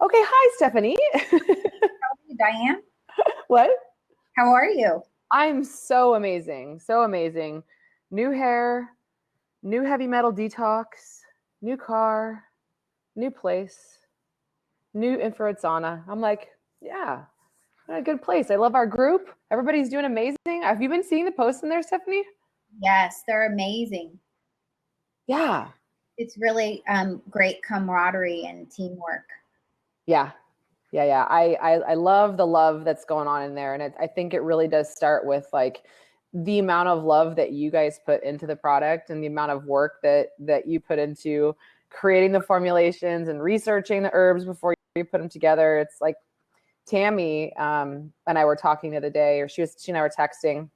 Okay, hi, Stephanie. How are you, Diane? What? How are you? I'm so amazing. So amazing. New hair, new heavy metal detox, new car, new place, new infrared sauna. I'm like, yeah, we're in a good place. I love our group. Everybody's doing amazing. Have you been seeing the posts in there, Stephanie? Yes, they're amazing. Yeah. It's really great camaraderie and teamwork. Yeah. Yeah. I love the love that's going on in there. And I think it really does start with like the amount of love that you guys put into the product and the amount of work that you put into creating the formulations and researching the herbs before you put them together. It's like Tammy and I were talking the other day, or she and I were texting.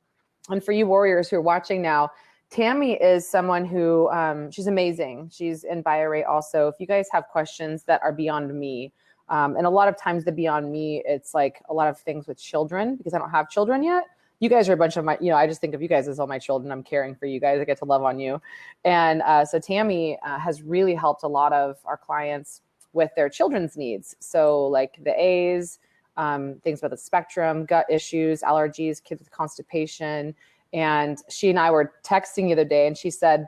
And for you warriors who are watching now, Tammy is someone who she's amazing. She's in BioRate also. If you guys have questions that are beyond me, and a lot of times the beyond me, it's like a lot of things with children because I don't have children yet. You guys are a bunch of my, I just think of you guys as all my children. I'm caring for you guys. I get to love on you. And so Tammy has really helped a lot of our clients with their children's needs. So like the A's, things about the spectrum, gut issues, allergies, kids with constipation. And she and I were texting the other day and she said,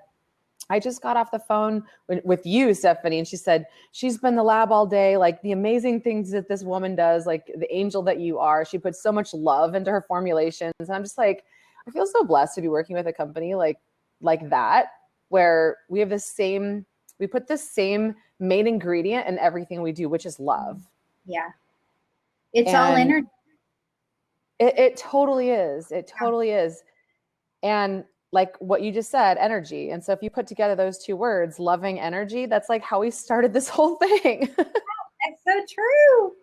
I just got off the phone with you, Stephanie. And she said, she's been in the lab all day, like the amazing things that this woman does, like the angel that you are. She puts so much love into her formulations. And I'm just like, I feel so blessed to be working with a company like that, where we have we put the same main ingredient in everything we do, which is love. Yeah. It's all energy. It totally is. It totally is. And like what you just said, energy. And so if you put together those two words, loving energy, that's like how we started this whole thing. That's so true.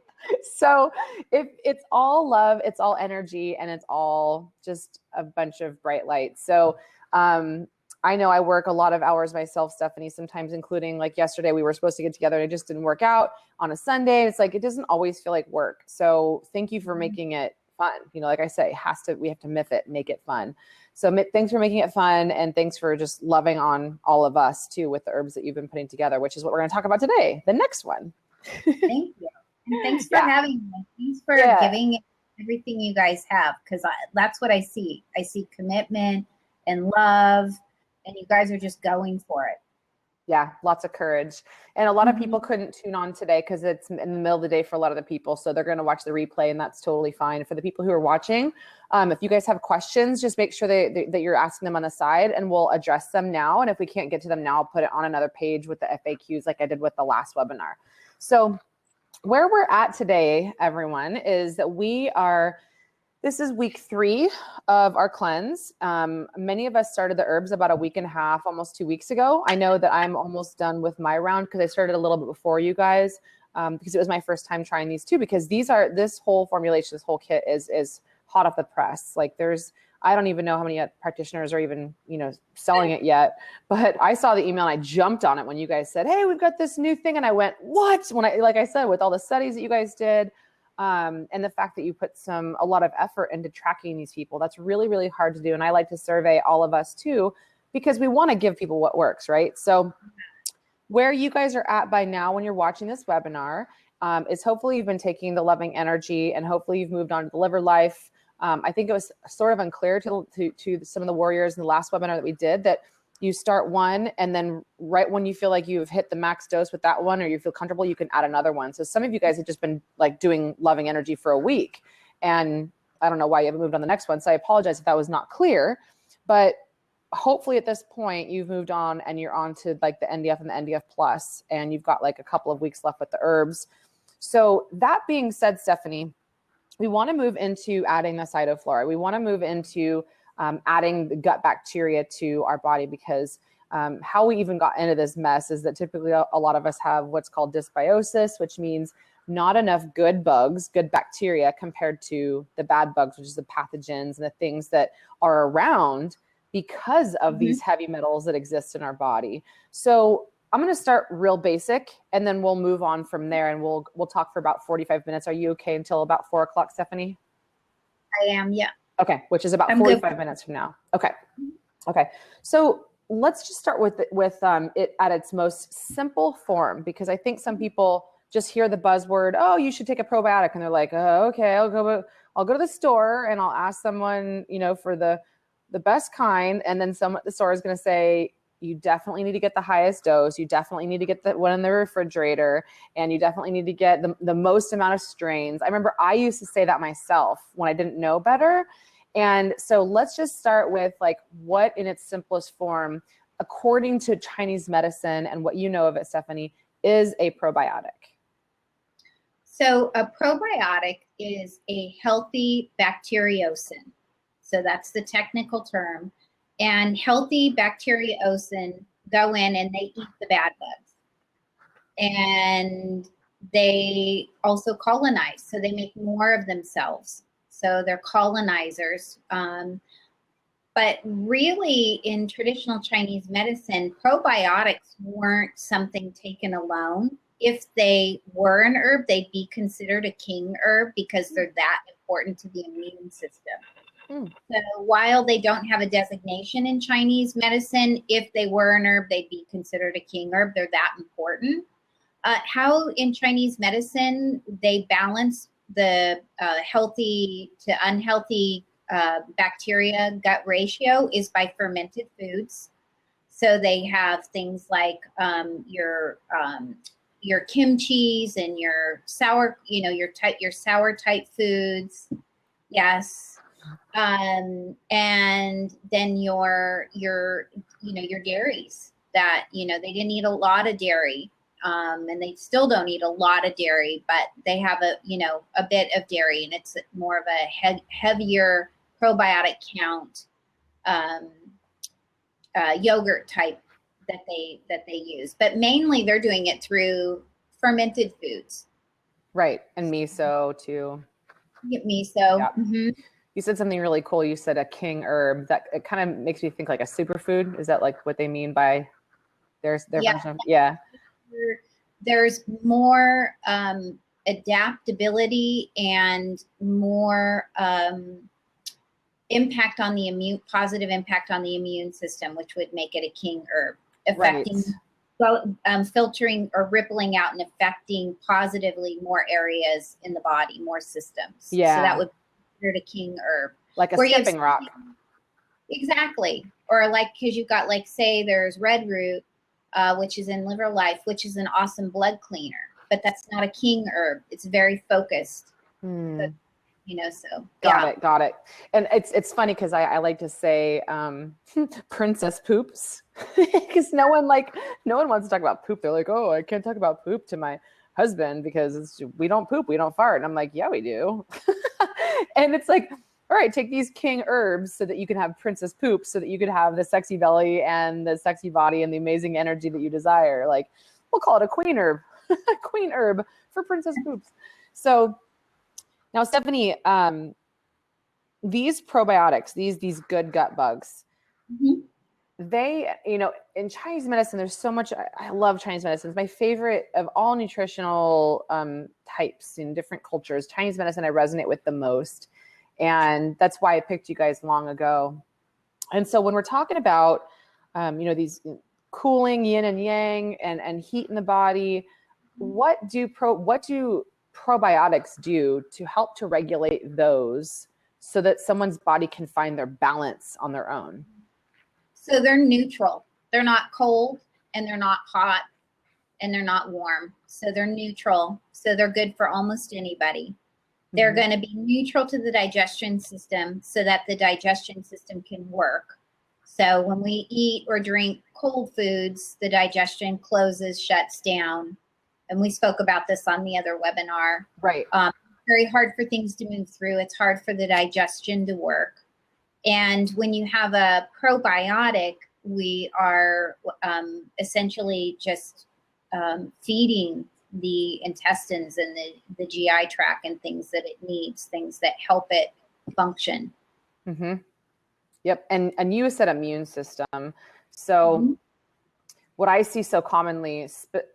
So if it's all love, it's all energy, and it's all just a bunch of bright lights. So I know I work a lot of hours myself, Stephanie, sometimes including like yesterday, we were supposed to get together and it just didn't work out on a Sunday. It's like, it doesn't always feel like work. So thank you for making it fun. Like I say, we have to make it fun. So thanks for making it fun. And thanks for just loving on all of us too, with the herbs that you've been putting together, which is what we're going to talk about today, the next one. Thank you. And thanks for having me. Thanks for giving everything you guys have. Cause that's what I see. I see commitment and love, and you guys are just going for it. Yeah, lots of courage. And a lot of people couldn't tune on today because it's in the middle of the day for a lot of the people. So they're going to watch the replay, and that's totally fine. For the people who are watching, if you guys have questions, just make sure that you're asking them on the side, and we'll address them now. And if we can't get to them now, I'll put it on another page with the FAQs like I did with the last webinar. So where we're at today, everyone, is that this is week 3 of our cleanse. Many of us started the herbs about a week and a half, almost 2 weeks ago. I know that I'm almost done with my round because I started a little bit before you guys because it was my first time trying these too, because this whole formulation, this whole kit is hot off the press. Like I don't even know how many practitioners are even, selling it yet, but I saw the email and I jumped on it when you guys said, hey, we've got this new thing. And I went, what? Like I said, with all the studies that you guys did, and the fact that you put a lot of effort into tracking these people, that's really, really hard to do. And I like to survey all of us too, because we want to give people what works, right? So where you guys are at by now when you're watching this webinar is hopefully you've been taking the loving energy, and hopefully you've moved on to the liver life. I think it was sort of unclear to some of the warriors in the last webinar that we did that you start one, and then right when you feel like you've hit the max dose with that one, or you feel comfortable, you can add another one. So some of you guys have just been like doing loving energy for a week, and I don't know why you haven't moved on the next one. So I apologize if that was not clear, but hopefully at this point you've moved on and you're on to like the NDF and the NDF plus, and you've got like a couple of weeks left with the herbs. So that being said, Stephanie, we want to move into adding the cytoflora. We want to move into adding the gut bacteria to our body, because how we even got into this mess is that typically a lot of us have what's called dysbiosis, which means not enough good bugs, good bacteria, compared to the bad bugs, which is the pathogens and the things that are around because of these heavy metals that exist in our body. So I'm going to start real basic, and then we'll move on from there, and we'll talk for about 45 minutes. Are you okay until about 4 o'clock, Stephanie? I am, yeah. Okay, which is about 45 minutes from now. Okay. So let's just start with it at its most simple form, because I think some people just hear the buzzword, oh, you should take a probiotic. And they're like, oh, okay, I'll go to the store and I'll ask someone, for the best kind. And then someone at the store is going to say, you definitely need to get the highest dose. You definitely need to get the one in the refrigerator, and you definitely need to get the most amount of strains. I remember I used to say that myself when I didn't know better. And so let's just start with like what in its simplest form, according to Chinese medicine and what you know of it, Stephanie, is a probiotic. So a probiotic is a healthy bacteriocin. So that's the technical term. And healthy bacteriocin go in and they eat the bad bugs. And they also colonize. So they make more of themselves. So they're colonizers. But really, in traditional Chinese medicine, probiotics weren't something taken alone. If they were an herb, they'd be considered a king herb because they're that important to the immune system. So while they don't have a designation in Chinese medicine, if they were an herb, they'd be considered a king herb. They're that important. How in Chinese medicine they balance the healthy to unhealthy bacteria gut ratio is by fermented foods. So they have things like your kimchis and your sour, your sour type foods. Yes. And then your dairies that, they didn't eat a lot of dairy. And they still don't eat a lot of dairy, but they have a bit of dairy, and it's more of a heavier probiotic count yogurt type that they use. But mainly they're doing it through fermented foods. Right. And miso too. Miso. Yeah. Mm-hmm. You said something really cool. You said a king herb. That it kind of makes me think like a superfood. Is that like what they mean by their version of, yeah. There's more adaptability and more impact on the positive impact on the immune system, which would make it a king herb, affecting, filtering or rippling out and affecting positively more areas in the body, more systems. Yeah. So that would be considered a king herb. Like a stepping rock. Exactly. Or like, because you've got like, say there's red root, which is in Liver Life, which is an awesome blood cleaner, but that's not a king herb. It's very focused. But, so Got it. And it's funny because I like to say princess poops because no one wants to talk about poop. They're like, oh, I can't talk about poop to my husband because we don't poop, we don't fart. And I'm like, yeah, we do. And it's like, all right, take these king herbs so that you can have princess poop, so that you could have the sexy belly and the sexy body and the amazing energy that you desire. Like, we'll call it a queen herb, queen herb for princess poops. So now, Stephanie, these probiotics, these good gut bugs, they, in Chinese medicine, there's so much. I love Chinese medicine. It's my favorite of all nutritional types in different cultures. Chinese medicine I resonate with the most. And that's why I picked you guys long ago. And so when we're talking about, these cooling yin and yang and heat in the body, what do probiotics do to help to regulate those so that someone's body can find their balance on their own? So they're neutral. They're not cold and they're not hot and they're not warm. So they're neutral. So they're good for almost anybody. They're going to be neutral to the digestion system so that the digestion system can work. So when we eat or drink cold foods, the digestion closes, shuts down. And we spoke about this on the other webinar. Right. Very hard for things to move through. It's hard for the digestion to work. And when you have a probiotic, we are essentially just feeding the intestines and the GI tract and things that it needs, things that help it function. Mm-hmm. Yep. And you said immune system. So what I see so commonly,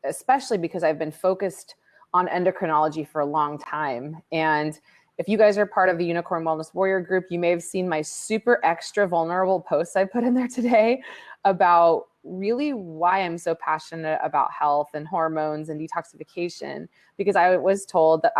especially because I've been focused on endocrinology for a long time. And if you guys are part of the Unicorn Wellness Warrior group, you may have seen my super extra vulnerable posts I put in there today about really why I'm so passionate about health and hormones and detoxification, because I was told that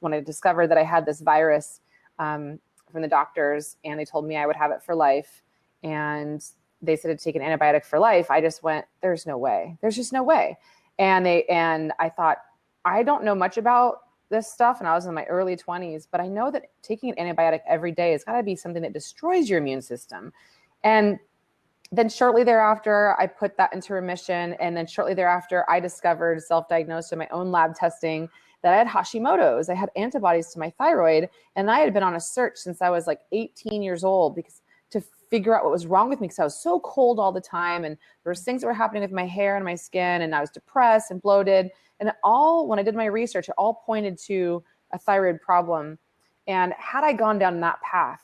when I discovered that I had this virus from the doctors, and they told me I would have it for life, and they said to take an antibiotic for life, I just went, there's no way. There's just no way. And I thought, I don't know much about this stuff, and I was in my early 20s, but I know that taking an antibiotic every day has got to be something that destroys your immune system. And then shortly thereafter, I put that into remission. And then shortly thereafter, I discovered, self-diagnosed in my own lab testing, that I had Hashimoto's. I had antibodies to my thyroid, and I had been on a search since I was like 18 years old to figure out what was wrong with me, because I was so cold all the time, and there was things that were happening with my hair and my skin, and I was depressed and bloated. And when I did my research, it all pointed to a thyroid problem. And had I gone down that path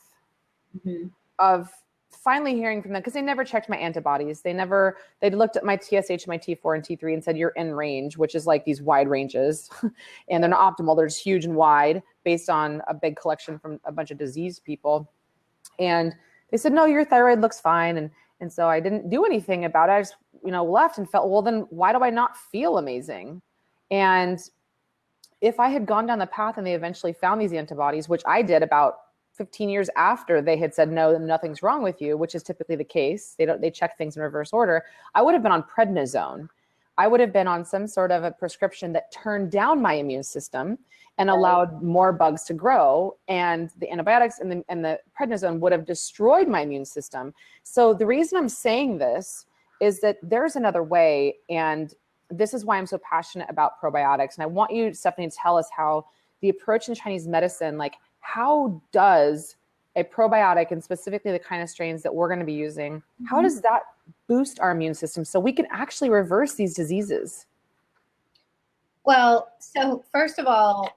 of finally hearing from them, because they never checked my antibodies. They looked at my TSH, my T4 and T3 and said, you're in range, which is like these wide ranges. And they're not optimal. They're just huge and wide based on a big collection from a bunch of diseased people. And they said, no, your thyroid looks fine. And so I didn't do anything about it. I just, left and felt, well, then why do I not feel amazing? And if I had gone down the path and they eventually found these antibodies, which I did about 15 years after they had said, no, nothing's wrong with you, which is typically the case. They check things in reverse order. I would have been on prednisone. I would have been on some sort of a prescription that turned down my immune system and allowed more bugs to grow. And the antibiotics and the prednisone would have destroyed my immune system. So the reason I'm saying this is that there's another way. And this is why I'm so passionate about probiotics. And I want you, Stephanie, to tell us how the approach in Chinese medicine, like how does a probiotic, and specifically the kind of strains that we're going to be using, how does that boost our immune system so we can actually reverse these diseases? Well, so first of all,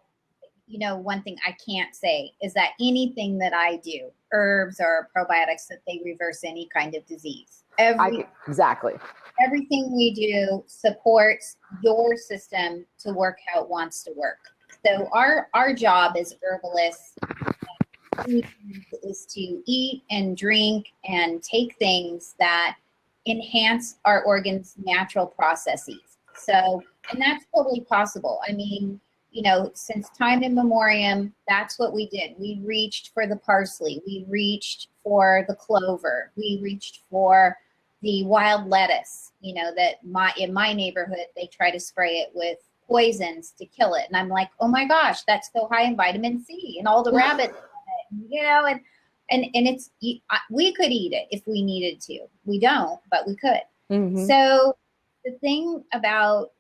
one thing I can't say is that anything that I do, herbs or probiotics, that they reverse any kind of disease. Exactly. Everything we do supports your system to work how it wants to work. So our job as herbalists is to eat and drink and take things that enhance our organs' natural processes. So, and that's totally possible. I mean, since time immemorial, that's what we did. We reached for the parsley. We reached for the clover. We reached for the wild lettuce, that in my neighborhood, they try to spray it with poisons to kill it. And I'm like, oh my gosh, that's so high in vitamin C and all the rabbits, and it's, we could eat it if we needed to. We don't, but we could. So the thing about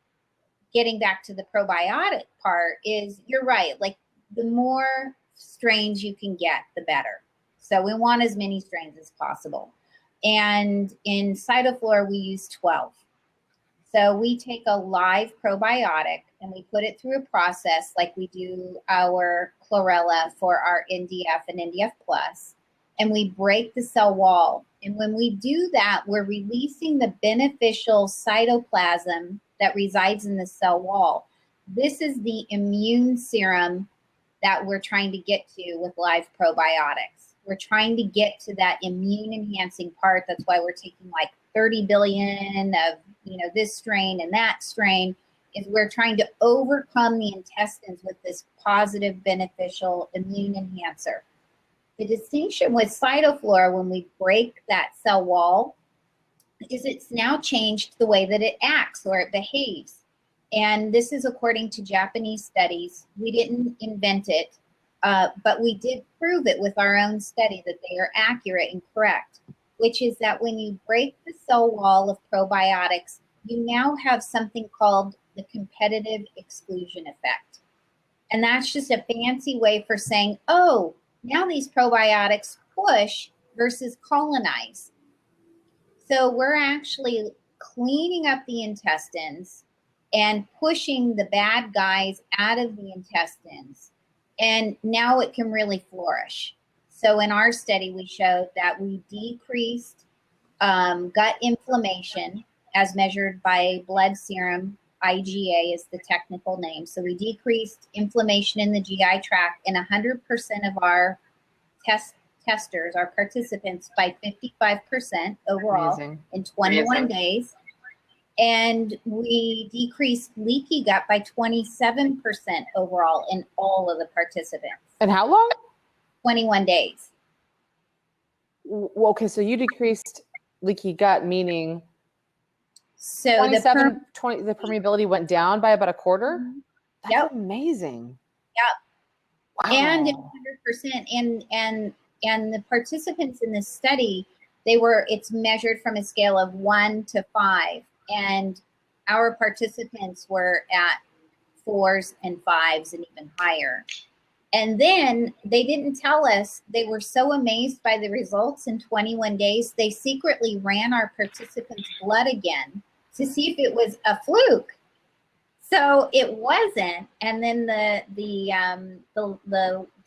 getting back to the probiotic part is, you're right. Like, the more strains you can get, the better. So we want as many strains as possible. And in Cytoflora, we use 12. So we take a live probiotic and we put it through a process like we do our chlorella for our NDF and NDF plus, and we break the cell wall. And when we do that, we're releasing the beneficial cytoplasm that resides in the cell wall. This is the immune serum that we're trying to get to with live probiotics. We're trying to get to that immune enhancing part. That's why we're taking like 30 billion of, this strain and that strain, is we're trying to overcome the intestines with this positive, beneficial immune enhancer. The distinction with Cytoflora, when we break that cell wall, is it's now changed the way that it acts or it behaves. And this is according to Japanese studies. We didn't invent it, but we did prove it with our own study that they are accurate and correct, which is that when you break the cell wall of probiotics, you now have something called the competitive exclusion effect. And that's just a fancy way for saying, oh, now these probiotics push versus colonize. So we're actually cleaning up the intestines and pushing the bad guys out of the intestines. And now it can really flourish. So in our study, we showed that we decreased gut inflammation as measured by blood serum. IgA is the technical name. So we decreased inflammation in the GI tract in 100% of our test testers, our participants, by 55% overall. Amazing. In 21 days. And we decreased leaky gut by 27% overall in all of the participants. And how long? 21 days. Well, okay, so you decreased leaky gut, meaning so 27, the permeability went down by about a quarter? That's amazing. Yep. Wow. And 100%. And the participants in this study, it's measured from a scale of 1 to 5. And our participants were at 4s and 5s and even higher. And then they didn't tell us, they were so amazed by the results in 21 days, they secretly ran our participants' blood again to see if it was a fluke. So it wasn't. And then the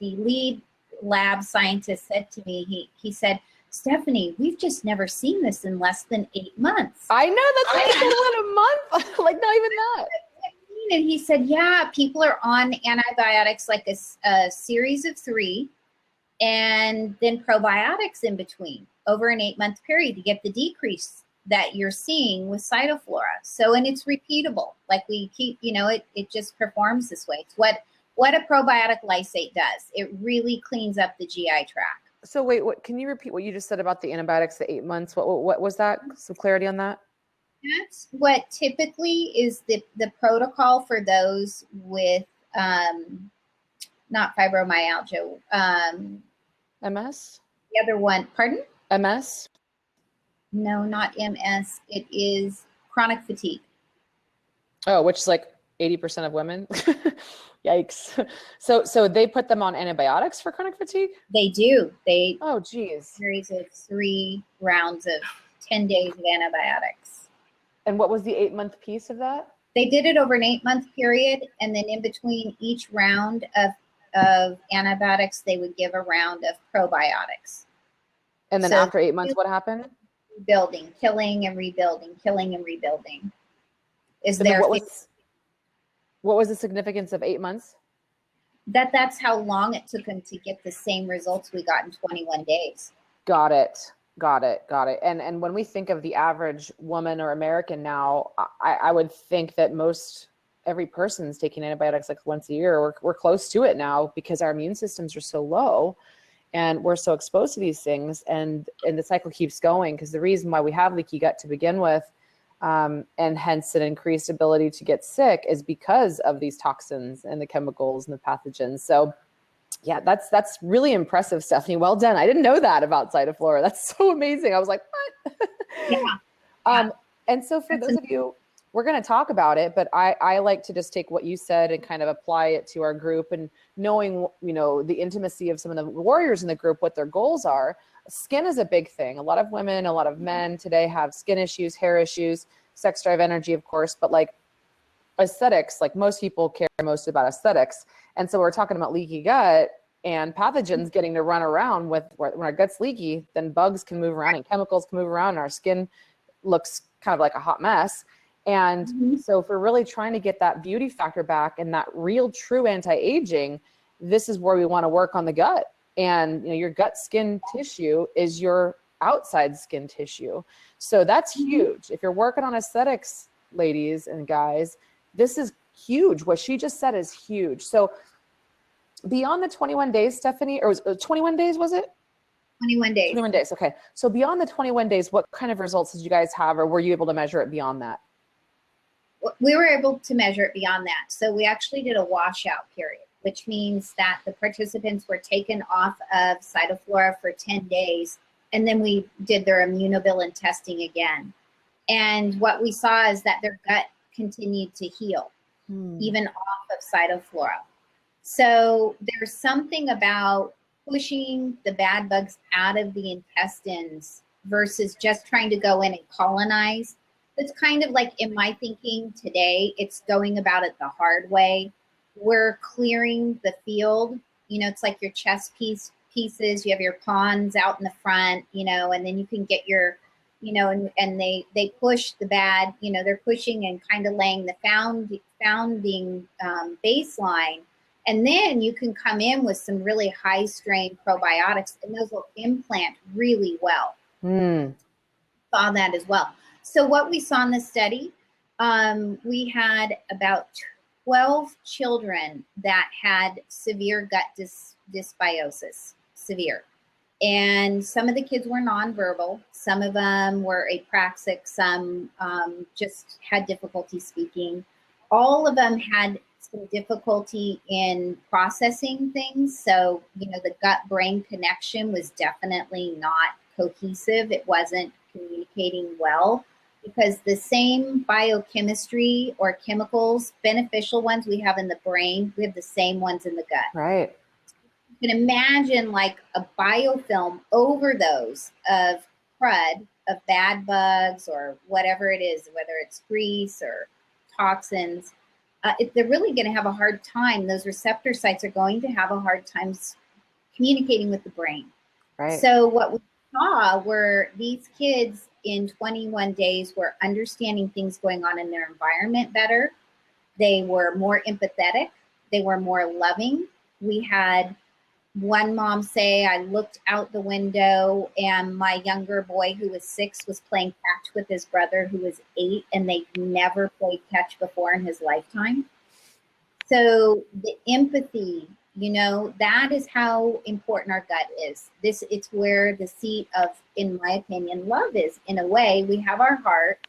lead lab scientist said to me, he said, Stephanie, we've just never seen this in less than 8 months. I know, that's like a month, like not even that. And he said, yeah, people are on antibiotics like a series of 3 and then probiotics in between over an 8-month period to get the decrease that you're seeing with Cytoflora. So, and it's repeatable. Like we keep, it just performs this way. It's what a probiotic lysate does. It really cleans up the GI tract. So wait, can you repeat what you just said about the antibiotics, the 8 months? What was that? Some clarity on that? That's what typically is the protocol for those with not fibromyalgia. MS? The other one, pardon? MS? No, not MS. It is chronic fatigue. Oh, which is like 80% of women. Yikes. So they put them on antibiotics for chronic fatigue? They do. Oh, geez. Series of 3 rounds of 10 days of antibiotics. And what was the 8-month piece of that? They did it over an 8-month period, and then in between each round of antibiotics, they would give a round of probiotics. And then after 8 months, what happened? Rebuilding, killing and rebuilding, killing and rebuilding. What was the significance of 8 months? That's how long it took them to get the same results we got in 21 days. Got it. And when we think of the average woman or American now, I would think that every person's taking antibiotics like once a year. We're close to it now because our immune systems are so low and we're so exposed to these things, and the cycle keeps going because the reason why we have leaky gut to begin with, and hence an increased ability to get sick, is because of these toxins and the chemicals and the pathogens. So yeah, that's really impressive, Stephanie. Well done. I didn't know that about Cytoflora. That's so amazing. I was like, what? Yeah. And so for those of you, we're going to talk about it, but I like to just take what you said and kind of apply it to our group, and knowing, the intimacy of some of the warriors in the group, what their goals are. Skin is a big thing. A lot of women, a lot of men today have skin issues, hair issues, sex drive, energy, of course, but like aesthetics, like most people care most about aesthetics. And so we're talking about leaky gut and pathogens getting to run around when our gut's leaky, then bugs can move around and chemicals can move around and our skin looks kind of like a hot mess. And so if we're really trying to get that beauty factor back and that real true anti-aging, this is where we want to work on the gut. And your gut skin tissue is your outside skin tissue. So that's huge. If you're working on aesthetics, ladies and guys, this is huge. What she just said is huge. So beyond the 21 days, Stephanie, or was it 21 days, was it? 21 days. 21 days. Okay. So beyond the 21 days, what kind of results did you guys have, or were you able to measure it beyond that? We were able to measure it beyond that. So we actually did a washout period, which means that the participants were taken off of Cytoflora for 10 days, and then we did their immunoglobulin testing again. And what we saw is that their gut continued to heal, even off of Cytoflora. So there's something about pushing the bad bugs out of the intestines versus just trying to go in and colonize. It's kind of like, in my thinking today, it's going about it the hard way. We're clearing the field. It's like your chess pieces. You have your pawns out in the front, and then you can get your, and they push the bad, they're pushing and kind of laying the founding baseline. And then you can come in with some really high strain probiotics, and those will implant really well. Saw that as well. So what we saw in the study, we had about 12 children that had severe gut dysbiosis, severe. And some of the kids were nonverbal. Some of them were apraxic. Some just had difficulty speaking. All of them had some difficulty in processing things. So, you know, the gut-brain connection was definitely not cohesive. It wasn't communicating well, because the same biochemistry or chemicals, beneficial ones we have in the brain, we have the same ones in the gut. Right. You can imagine like a biofilm overdose of crud, of bad bugs or whatever it is, whether it's grease or toxins. They're really going to have a hard time. Those receptor sites are going to have a hard time communicating with the brain. Right. So what we saw were these kids in 21 days were understanding things going on in their environment better. They were more empathetic. They were more loving. We had one mom say, I looked out the window and my younger boy who was 6 was playing catch with his brother who was 8, and they never played catch before in his lifetime. So the empathy, you know, that is how important our gut is. It's where the seat of, in my opinion, love is. In a way, we have our heart,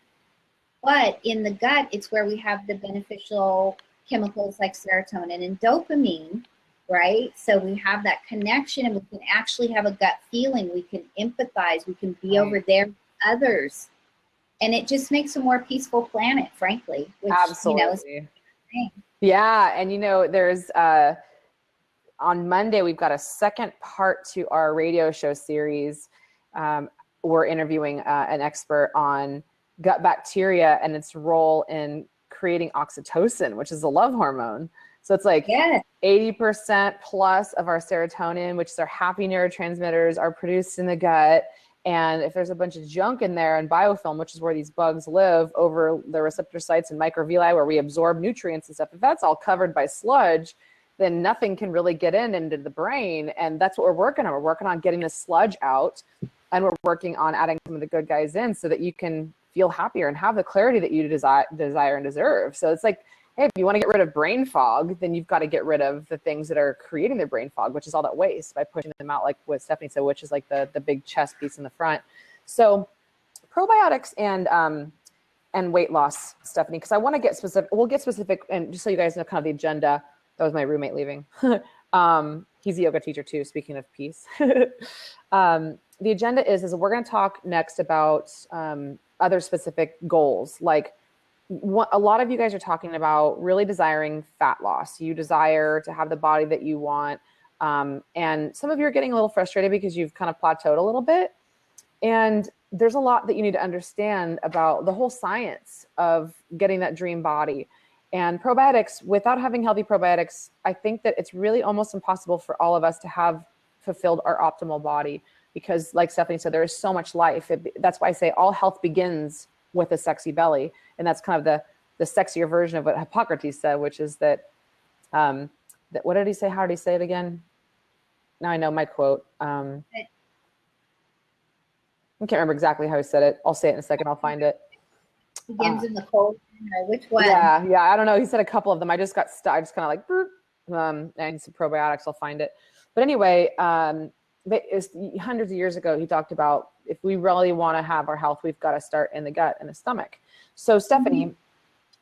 but in the gut, it's where we have the beneficial chemicals like serotonin and dopamine, right? So we have that connection, and we can actually have a gut feeling. We can empathize. We can be over there with others. And it just makes a more peaceful planet, frankly. Which, Absolutely. you know, yeah. And, you know, there's on Monday, we've got a second part to our radio show series. We're interviewing an expert on gut bacteria and its role in creating oxytocin, which is a love hormone. So it's like 80% plus of our serotonin, which is our happy neurotransmitters, are produced in the gut. And if there's a bunch of junk in there and biofilm, which is where these bugs live over the receptor sites and microvilli where we absorb nutrients and stuff, if that's all covered by sludge, then nothing can really get into the brain. And that's what we're working on. We're working on getting the sludge out, and we're working on adding some of the good guys in so that you can feel happier and have the clarity that you desire and deserve. So it's like, hey, if you want to get rid of brain fog, then you've got to get rid of the things that are creating the brain fog, which is all that waste, by pushing them out, like what Stephanie said, which is like the big chest piece in the front. So probiotics and weight loss, Stephanie, because I want to get specific. We'll get specific, and just so you guys know kind of the agenda. That was my roommate leaving. He's a yoga teacher too, speaking of peace. The agenda is we're going to talk next about other specific goals. Like a lot of you guys are talking about really desiring fat loss. You desire to have the body that you want. And some of you are getting a little frustrated because you've kind of plateaued a little bit. And there's a lot that you need to understand about the whole science of getting that dream body. And probiotics, without having healthy probiotics, I think that it's really almost impossible for all of us to have fulfilled our optimal body, because like Stephanie said, there is so much life. That's why I say all health begins with a sexy belly. And that's kind of the sexier version of what Hippocrates said, which is that what did he say? How did he say it again? Now I know my quote. I can't remember exactly how he said it. I'll say it in a second. I'll find it. Begins in the cold. Which one? Yeah. I don't know. He said a couple of them. I just got stuck. I just kind of like, and some probiotics. I'll find it. But anyway, hundreds of years ago, he talked about if we really want to have our health, we've got to start in the gut and the stomach. So Stephanie,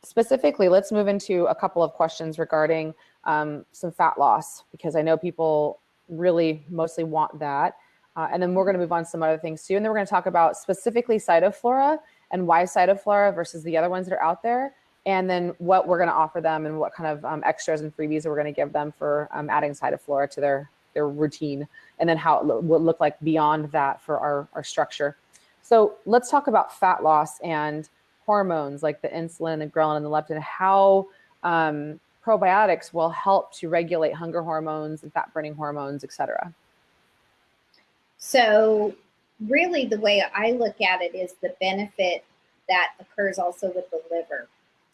specifically, let's move into a couple of questions regarding some fat loss, because I know people really mostly want that. And then we're going to move on to some other things too. And then we're going to talk about specifically Cytoflora and why Cytoflora versus the other ones that are out there. And then what we're going to offer them and what kind of extras and freebies we're going to give them for adding Cytoflora to their routine. And then how it will look like beyond that for our structure. So let's talk about fat loss and hormones like the insulin, the ghrelin, and the leptin, how probiotics will help to regulate hunger hormones and fat burning hormones, et cetera. So really the way I look at it is the benefit that occurs also with the liver.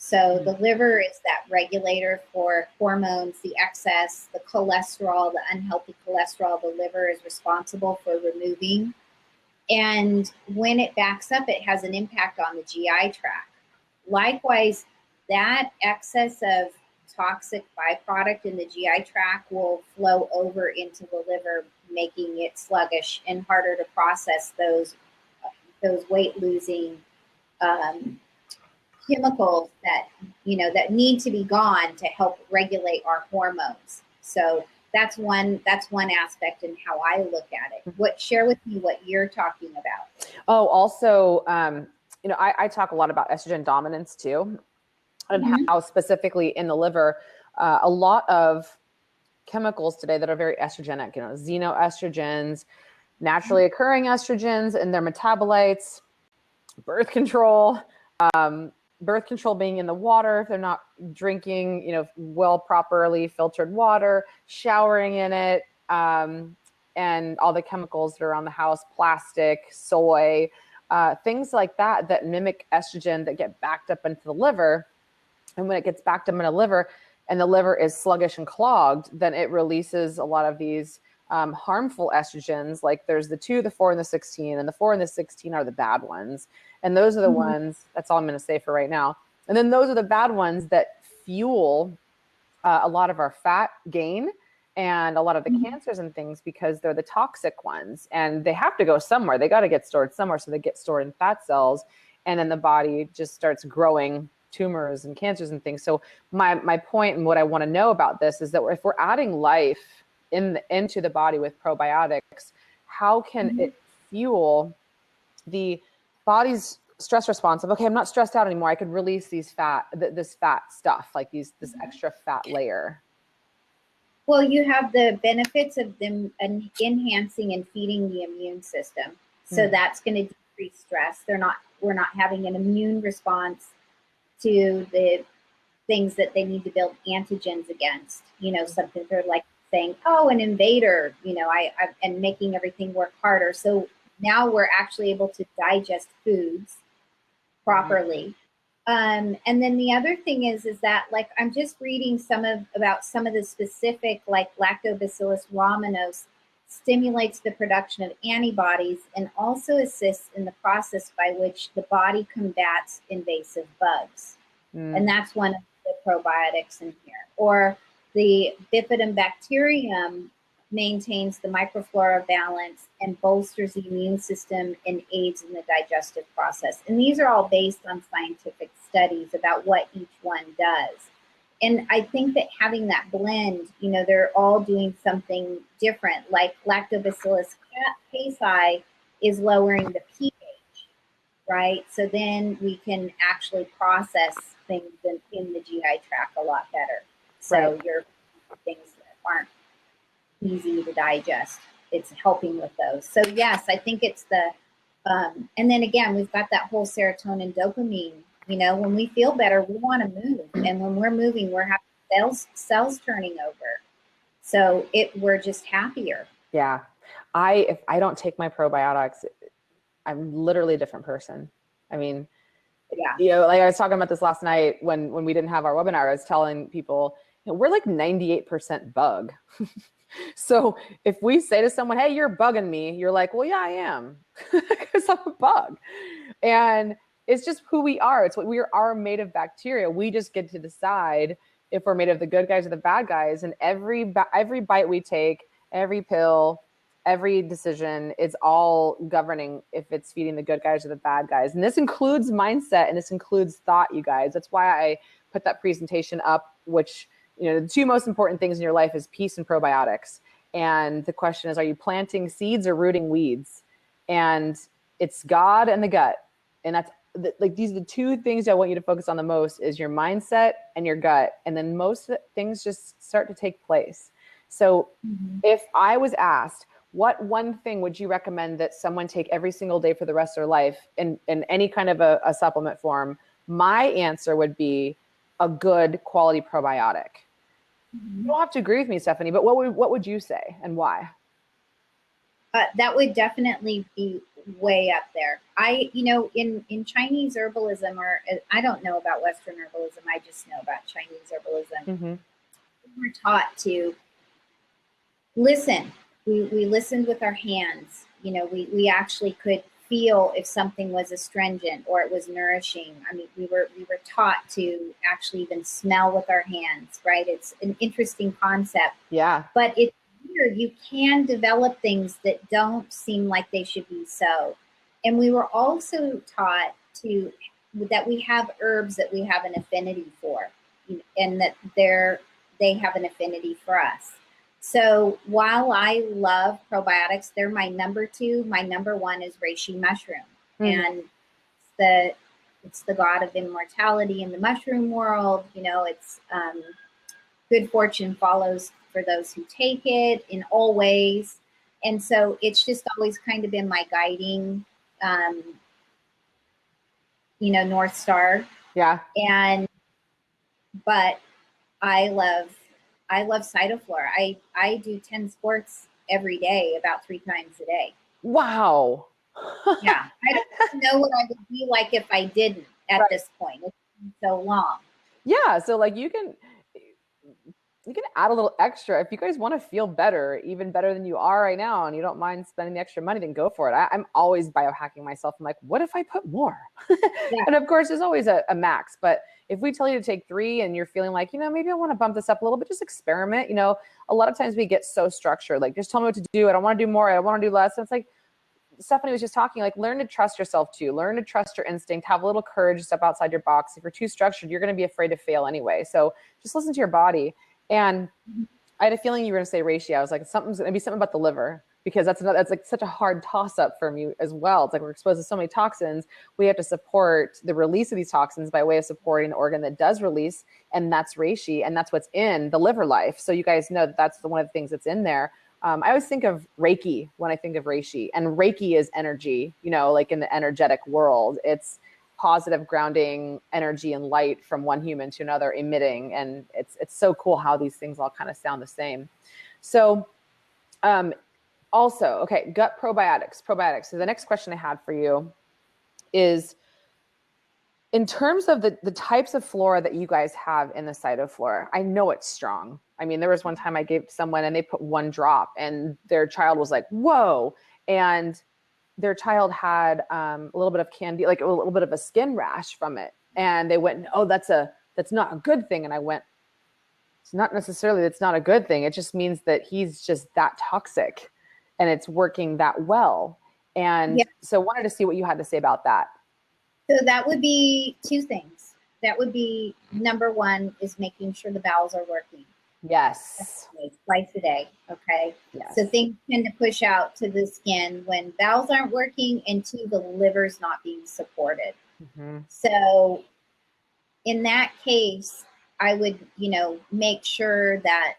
So the liver is that regulator for hormones, the excess, the cholesterol, the unhealthy cholesterol, the liver is responsible for removing. And when it backs up, it has an impact on the GI tract. Likewise, that excess of toxic byproduct in the GI tract will flow over into the liver, making it sluggish and harder to process those weight losing chemicals that that need to be gone to help regulate our hormones. So that's one aspect in how I look at it. Share with me what you're talking about. Oh, also, I talk a lot about estrogen dominance too, and how specifically in the liver, a lot of chemicals today that are very estrogenic, xenoestrogens, naturally occurring estrogens and their metabolites, birth control being in the water if they're not drinking, well, properly filtered water, showering in it, and all the chemicals that are around the house, plastic, soy, things like that mimic estrogen that get backed up into the liver. And when it gets backed up in the liver and the liver is sluggish and clogged, then it releases a lot of these harmful estrogens. Like there's the 2, the 4, and the 16, and the 4 and the 16 are the bad ones. And those are the ones, that's all I'm going to say for right now. And then those are the bad ones that fuel a lot of our fat gain and a lot of the cancers and things, because they're the toxic ones and they have to go somewhere. They got to get stored somewhere. So they get stored in fat cells, and then the body just starts growing tumors and cancers and things. So my point and what I want to know about this is that if we're adding life into the body with probiotics, how can it fuel the body's stress response of, okay, I'm not stressed out anymore. I could release this fat stuff, like this extra fat layer. Well, you have the benefits of them enhancing and feeding the immune system. So that's going to decrease stress. We're not having an immune response to the things that they need to build antigens against, something they're like saying, oh, an invader, and making everything work harder. So now we're actually able to digest foods properly. And then the other thing is that, like, I'm just reading about some of the specific, like Lactobacillus rhamnosus stimulates the production of antibodies and also assists in the process by which the body combats invasive bugs. And that's one of the probiotics in here. Or the bifidobacterium maintains the microflora balance and bolsters the immune system and aids in the digestive process. And these are all based on scientific studies about what each one does. And I think that having that blend, they're all doing something different. Like Lactobacillus casei is lowering the pH, right? So then we can actually process things in the GI tract a lot better. So your things that aren't easy to digest, it's helping with those. So yes, I think it's the and then again, we've got that whole serotonin, dopamine. When we feel better, we want to move, and when we're moving, we're having cells turning over. So we're just happier. Yeah, if I don't take my probiotics, I'm literally a different person. I mean, like I was talking about this last night when we didn't have our webinar. I was telling people, we're like 98% bug. So if we say to someone, hey, you're bugging me, you're like, well, yeah, I am, because I'm a bug. And it's just who we are. It's what we are made of bacteria. We just get to decide if we're made of the good guys or the bad guys. And every bite we take, every pill, every decision, it's all governing if it's feeding the good guys or the bad guys. And this includes mindset, and this includes thought, you guys. That's why I put that presentation up, which, the 2 most important things in your life is peace and probiotics. And the question is, are you planting seeds or rooting weeds? And it's God and the gut. And that's these are the 2 things I want you to focus on the most, is your mindset and your gut. And then most things just start to take place. So if I was asked, what one thing would you recommend that someone take every single day for the rest of their life in any kind of a supplement form? My answer would be a good quality probiotic. You don't have to agree with me, Stephanie, but what would you say and why? That would definitely be way up there. In Chinese herbalism, or I don't know about Western herbalism, I just know about Chinese herbalism. Mm-hmm. We were taught to listen. We listened with our hands. We actually could feel if something was astringent or it was nourishing. I mean, we were taught to actually even smell with our hands, right? It's an interesting concept. Yeah. But it's weird. You can develop things that don't seem like they should be so. And we were also taught that we have herbs that we have an affinity for, and that they have an affinity for us. So while I love probiotics, they're my number 2. My number 1 is reishi mushroom, and it's the god of immortality in the mushroom world. It's good fortune follows for those who take it in all ways, and so it's just always kind of been my guiding, North Star. Yeah. But I love Cytoflora. I do 10 sports every day, about 3 times a day. Wow. Yeah. I don't know what I would be like if I didn't at this point. It's been so long. Yeah. So like you can add a little extra if you guys want to feel better, even better than you are right now, and you don't mind spending the extra money, then go for it. I'm always biohacking myself. I'm like, what if I put more? Yeah. And of course, there's always a max. But if we tell you to take 3 and you're feeling like, maybe I want to bump this up a little bit, just experiment. A lot of times we get so structured, like just tell me what to do. I don't want to do more. I don't want to do less. And it's like Stephanie was just talking, like learn to trust yourself too. Learn to trust your instinct. Have a little courage to step outside your box. If you're too structured, you're going to be afraid to fail anyway. So just listen to your body. And I had a feeling you were going to say reishi. I was like, something's going to be something about the liver, because that's like such a hard toss up for me as well. It's like we're exposed to so many toxins. We have to support the release of these toxins by way of supporting an organ that does release, and that's reishi, and that's what's in the liver life. So you guys know that that's one of the things that's in there. I always think of Reiki when I think of reishi, and Reiki is energy, like in the energetic world. It's positive grounding energy and light from one human to another emitting. And it's so cool how these things all kind of sound the same. So also, okay, gut probiotics. So the next question I had for you is, in terms of the types of flora that you guys have in the Cytoflora, I know it's strong. I mean, there was one time I gave someone and they put 1 drop and their child was like, whoa. And their child had a little bit of candy, like a little bit of a skin rash from it. And they went, oh, that's not a good thing. And I went, it's not necessarily, it's not a good thing. It just means that he's just that toxic and it's working that well. And so wanted to see what you had to say about that. So that would be 2 things. That would be number 1 is making sure the bowels are working. Yes. Twice a day. Okay. Yes. So things tend to push out to the skin when bowels aren't working, and 2, the liver's not being supported. Mm-hmm. So in that case, I would, make sure that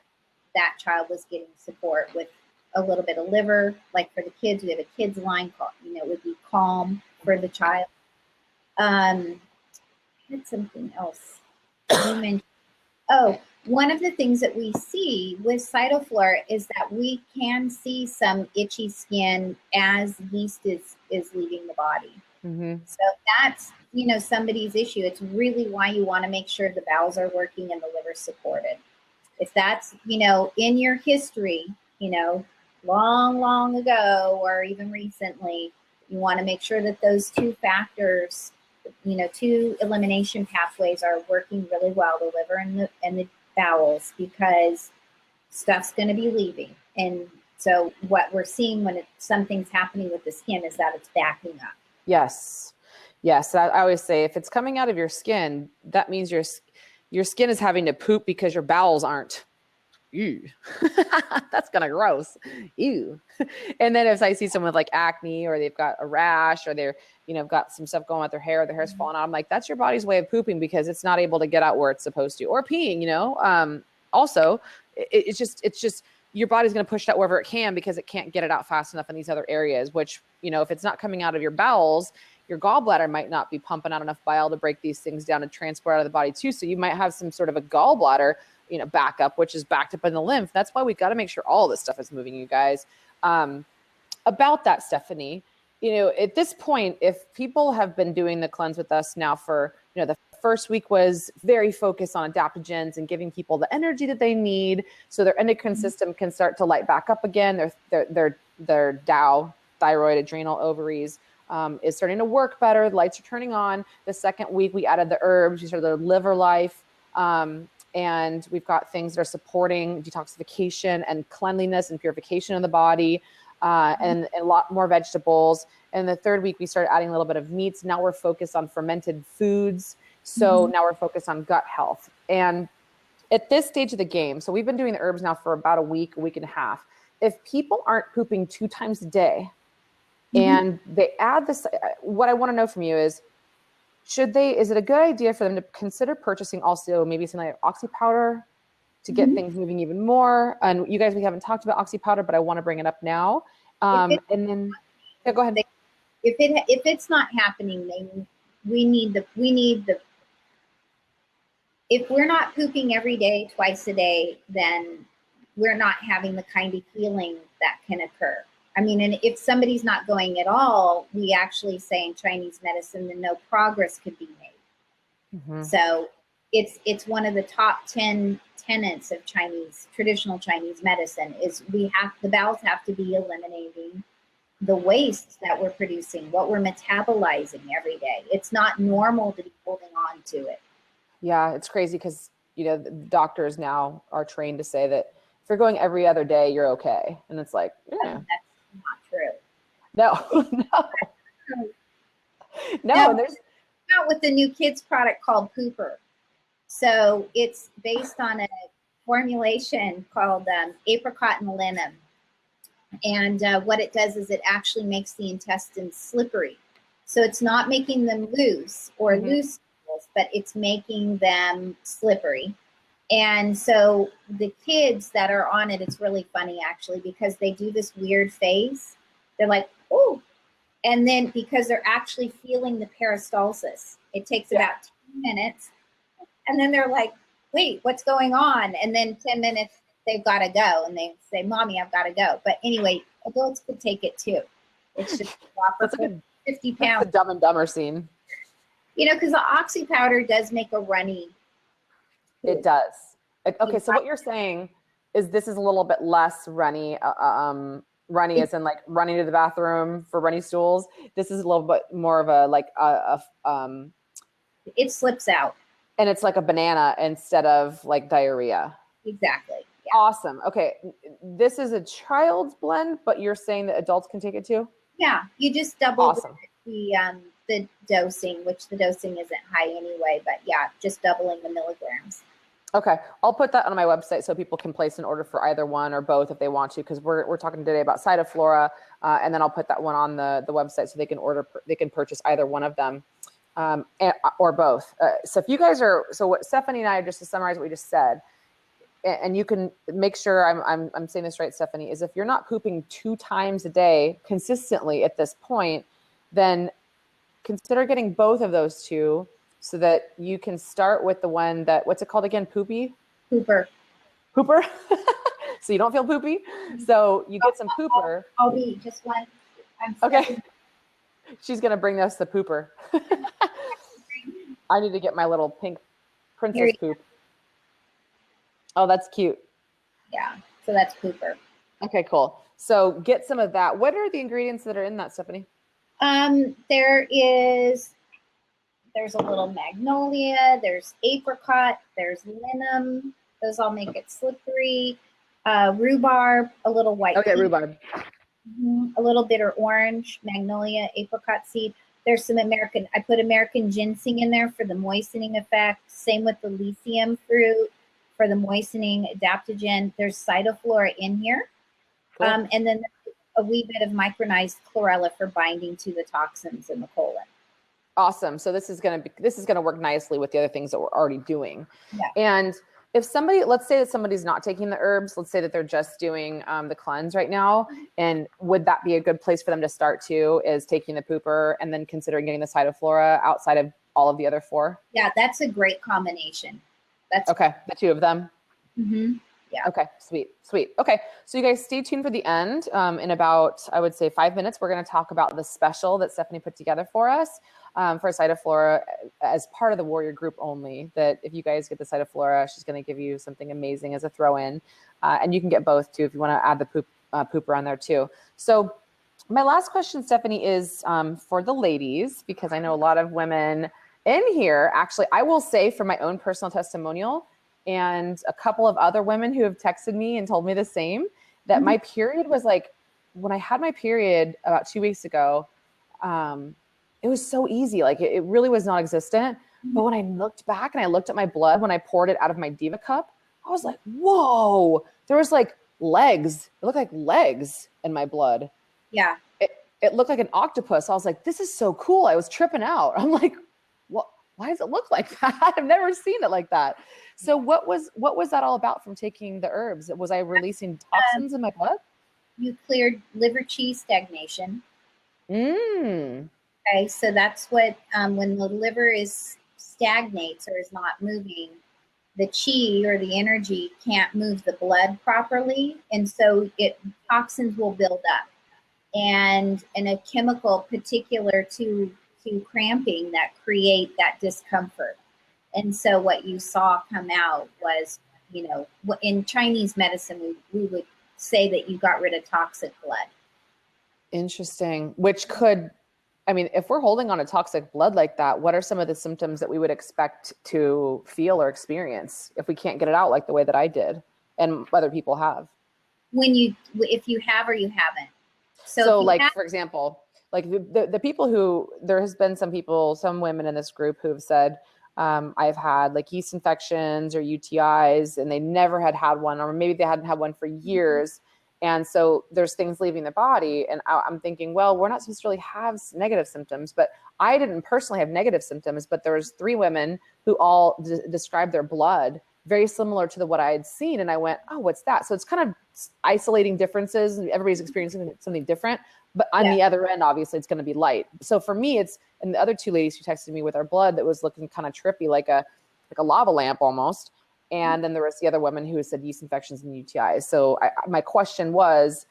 that child was getting support with a little bit of liver. Like for the kids, we have a kids line called, it would be Calm for the child. I had something else. You mentioned, one of the things that we see with Cytoflora is that we can see some itchy skin as yeast is leaving the body. Mm-hmm. So that's, somebody's issue. It's really why you want to make sure the bowels are working and the liver's supported. If that's, in your history, long, long ago, or even recently, you want to make sure that those 2 factors, 2 elimination pathways are working really well, the liver and the bowels, because stuff's going to be leaving. And so what we're seeing when something's happening with the skin is that it's backing up. Yes. I always say, if it's coming out of your skin, that means your skin is having to poop because your bowels aren't. Ew. That's kind of gross. Ew. And then if I see someone with like acne, or they've got a rash, or they're, got some stuff going on with their hair, their hair's falling out, I'm like, that's your body's way of pooping because it's not able to get out where it's supposed to, or peeing, also it's just your body's going to push it out wherever it can because it can't get it out fast enough in these other areas, which, if it's not coming out of your bowels, your gallbladder might not be pumping out enough bile to break these things down and transport out of the body too. So you might have some sort of a gallbladder, backup, which is backed up in the lymph. That's why we got to make sure all this stuff is moving, you guys. about that, Stephanie, at this point, if people have been doing the cleanse with us now for, the first week was very focused on adaptogens and giving people the energy that they need so their endocrine system can start to light back up again. Their Dow, thyroid, adrenal, ovaries, is starting to work better. The lights are turning on. The second week, we added the herbs. We started the liver life. And we've got things that are supporting detoxification and cleanliness and purification of the body, and a lot more vegetables. And the third week, we started adding a little bit of meats. Now we're focused on fermented foods. So now we're focused on gut health. And at this stage of the game, so we've been doing the herbs now for about a week and a half. If people aren't pooping 2 times a day and they add this, what I want to know from you is it a good idea for them to consider purchasing also maybe something like oxy powder to get things moving even more? And you guys, we haven't talked about oxy powder, but I want to bring it up now. And then go ahead. If it's not happening, then we need the if we're not pooping every day, twice a day, then we're not having the kind of healing that can occur. I mean, and if somebody's not going at all, we actually say in Chinese medicine that no progress could be made. So it's one of the top 10 tenets of traditional Chinese medicine is the bowels have to be eliminating the waste that we're producing, what we're metabolizing every day. It's not normal to be holding on to it. Yeah, it's crazy because, the doctors now are trained to say that if you're going every other day, you're okay. And it's like, That's not true. No, and there's out with the new kids product called Pooper. So it's based on a formulation called apricot and liniment. And what it does is it actually makes the intestines slippery. So it's not making them loose or loose, but it's making them slippery. And so the kids that are on it, it's really funny actually, because they do this weird face. They're like, oh, and then because they're actually feeling the peristalsis, it takes about 10 minutes. And then they're like, wait, what's going on? And then 10 minutes, they've got to go. And they say, Mommy, I've got to go. But anyway, adults could take it too. It's just that's like 50 pounds. The Dumb and Dumber scene. Because the oxy powder does make a runny. It does. Okay, so what you're saying is this is a little bit less runny. Runny as in like running to the bathroom for runny stools. This is a little bit more of it slips out. And it's like a banana instead of like diarrhea. Exactly. Yeah. Awesome. Okay. This is a child's blend, but you're saying that adults can take it too? Yeah. You just double awesome. the dosing, which the dosing isn't high anyway, but yeah, just doubling the milligrams. Okay. I'll put that on my website so people can place an order for either one or both if they want to, because we're talking today about Cytoflora, and then I'll put that one on the website so they can purchase either one of them. Or both. So if you guys so what Stephanie and I, just to summarize what we just said, and you can make sure I'm saying this right, Stephanie, is if you're not pooping 2 times a day consistently at this point, then consider getting both of those 2 so that you can start with the one that, what's it called again? Pooper. So you don't feel poopy. So you get some Pooper. I'll be just one. Okay. She's going to bring us the Pooper. I need to get my little pink princess poop. Oh, that's cute. Yeah. So that's Pooper. Okay, cool. So get some of that. What are the ingredients that are in that, Stephanie? There's a little magnolia, there's apricot, there's liniment. Those all make it slippery. Rhubarb, a little white. Okay, rhubarb. A little bitter orange, magnolia, apricot seed. There's some I put American ginseng in there for the moistening effect. Same with the lycium fruit for the moistening adaptogen. There's Cytoflora in here. Cool. And then a wee bit of micronized chlorella for binding to the toxins in the colon. Awesome. So this is going to work nicely with the other things that we're already doing. Yeah. And if let's say that somebody's not taking the herbs, let's say that they're just doing the cleanse right now, and would that be a good place for them to start too, is taking the Pooper and then considering getting the Cytoflora outside of all of the other 4? Yeah, that's a great combination. That's okay. The 2 of them. Mm-hmm. Yeah. Okay, sweet. Okay, so you guys stay tuned for the end. In about, I would say 5 minutes, we're going to talk about the special that Stephanie put together for us for Cytoflora as part of the Warrior group only. That if you guys get the Cytoflora, she's going to give you something amazing as a throw-in. And you can get both too if you want to add the pooper on there too. So my last question, Stephanie, is for the ladies, because I know a lot of women in here. Actually, I will say from my own personal testimonial, and a couple of other women who have texted me and told me the same, that my period was like, when I had my period about 2 weeks ago, it was so easy. Like it really was non-existent. But when I looked back and I looked at my blood, when I poured it out of my Diva cup, I was like, whoa, there was like legs. It looked like legs in my blood. Yeah. It looked like an octopus. I was like, this is so cool. I was tripping out. I'm like, what? Why does it look like that? I've never seen it like that. So what was that all about from taking the herbs? Was I releasing toxins in my blood? You cleared liver chi stagnation. Mm. Okay, so that's what when the liver stagnates or is not moving, the chi or the energy can't move the blood properly, and so toxins will build up, and a chemical particular to cramping that create that discomfort. And so what you saw come out was, in Chinese medicine, we would say that you got rid of toxic blood. Interesting. Which could, I mean, if we're holding on to toxic blood like that, what are some of the symptoms that we would expect to feel or experience if we can't get it out like the way that I did and other people have? If you have or you haven't. So like, for example, like the people who, there has been some women in this group who have said, I've had like yeast infections or UTIs and they never had one, or maybe they hadn't had one for years. And so there's things leaving the body. And I'm thinking, well, we're not supposed to really have negative symptoms, but I didn't personally have negative symptoms, but there was 3 women who all described their blood very similar to what I had seen. And I went, oh, what's that? So it's kind of isolating differences and everybody's experiencing something different. But on the other end, obviously it's going to be light. So for me, and the other 2 ladies who texted me with our blood that was looking kind of trippy, like a lava lamp almost. And then there was the other woman who said yeast infections and UTIs. So my question was,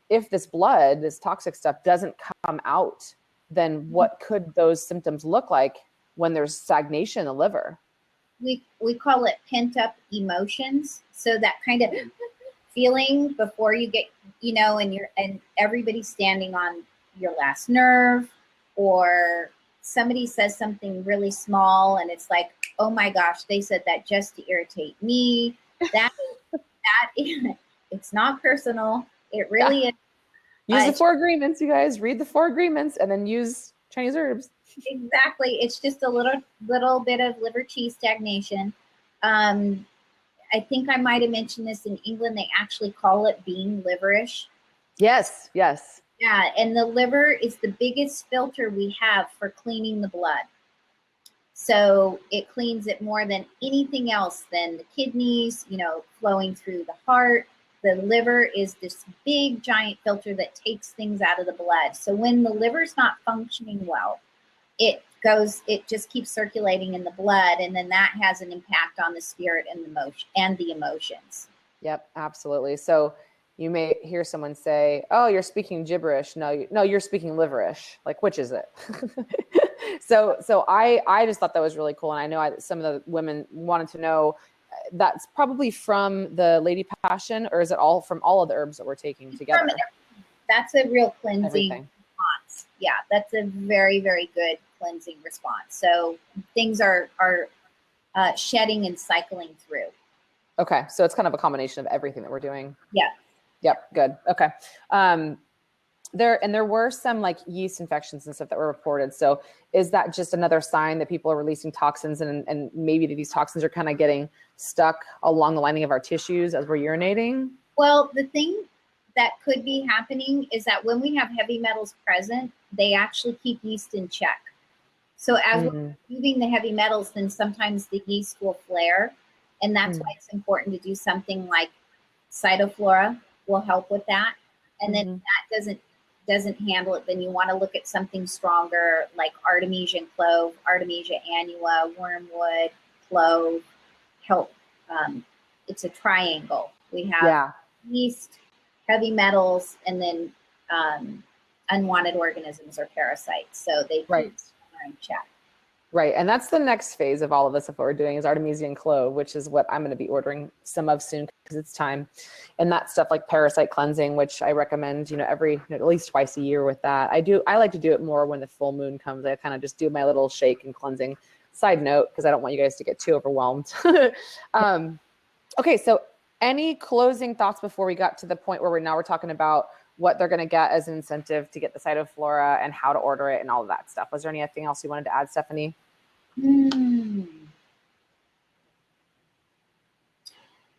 if this blood, this toxic stuff doesn't come out, then what could those symptoms look like when there's stagnation in the liver? We call it pent up emotions. So that kind of feeling before you get, and everybody's standing on your last nerve, or somebody says something really small and it's like, oh my gosh, they said that just to irritate me. That it's not personal. It really is. Use the 4 agreements, you guys. Read the 4 agreements and then use Chinese herbs. Exactly. It's just a little bit of liver chi stagnation. I think I might have mentioned this in England. They actually call it being liverish. Yes. Yeah, and the liver is the biggest filter we have for cleaning the blood. So it cleans it more than anything else, than the kidneys, flowing through the heart. The liver is this big, giant filter that takes things out of the blood. So when the liver's not functioning well, it just keeps circulating in the blood, and then that has an impact on the spirit and the emotions. Yep, absolutely. So you may hear someone say, oh, you're speaking gibberish. No, you're speaking liverish. Like, which is it? So I just thought that was really cool. And I know some of the women wanted to know, that's probably from the Lady Passion, or is it all from all of the herbs that we're taking together? That's a real cleansing response. Yeah, that's a very, very good cleansing response. So things are shedding and cycling through. Okay, so it's kind of a combination of everything that we're doing. Yeah. Yep, good. Okay. There were some like yeast infections and stuff that were reported. So is that just another sign that people are releasing toxins, and maybe these toxins are kind of getting stuck along the lining of our tissues as we're urinating? Well, the thing that could be happening is that when we have heavy metals present, they actually keep yeast in check. So as we're removing the heavy metals, then sometimes the yeast will flare. And that's why it's important to do something like Cytoflora will help with that. And then if that doesn't handle it, then you want to look at something stronger like Artemisia clove, Artemisia annua, wormwood, clove, help it's a triangle. We have yeast, heavy metals, and then unwanted organisms or parasites. So they keep in check. Right. And that's the next phase of all of this. If what we're doing is Artemisian clove, which is what I'm going to be ordering some of soon because it's time. And that stuff like parasite cleansing, which I recommend, at least twice a year with that. I like to do it more when the full moon comes. I kind of just do my little shake and cleansing. Side note, because I don't want you guys to get too overwhelmed. Okay. So any closing thoughts before we got to the point where we're talking about what they're going to get as an incentive to get the Cytoflora and how to order it and all of that stuff? Was there anything else you wanted to add, Stephanie?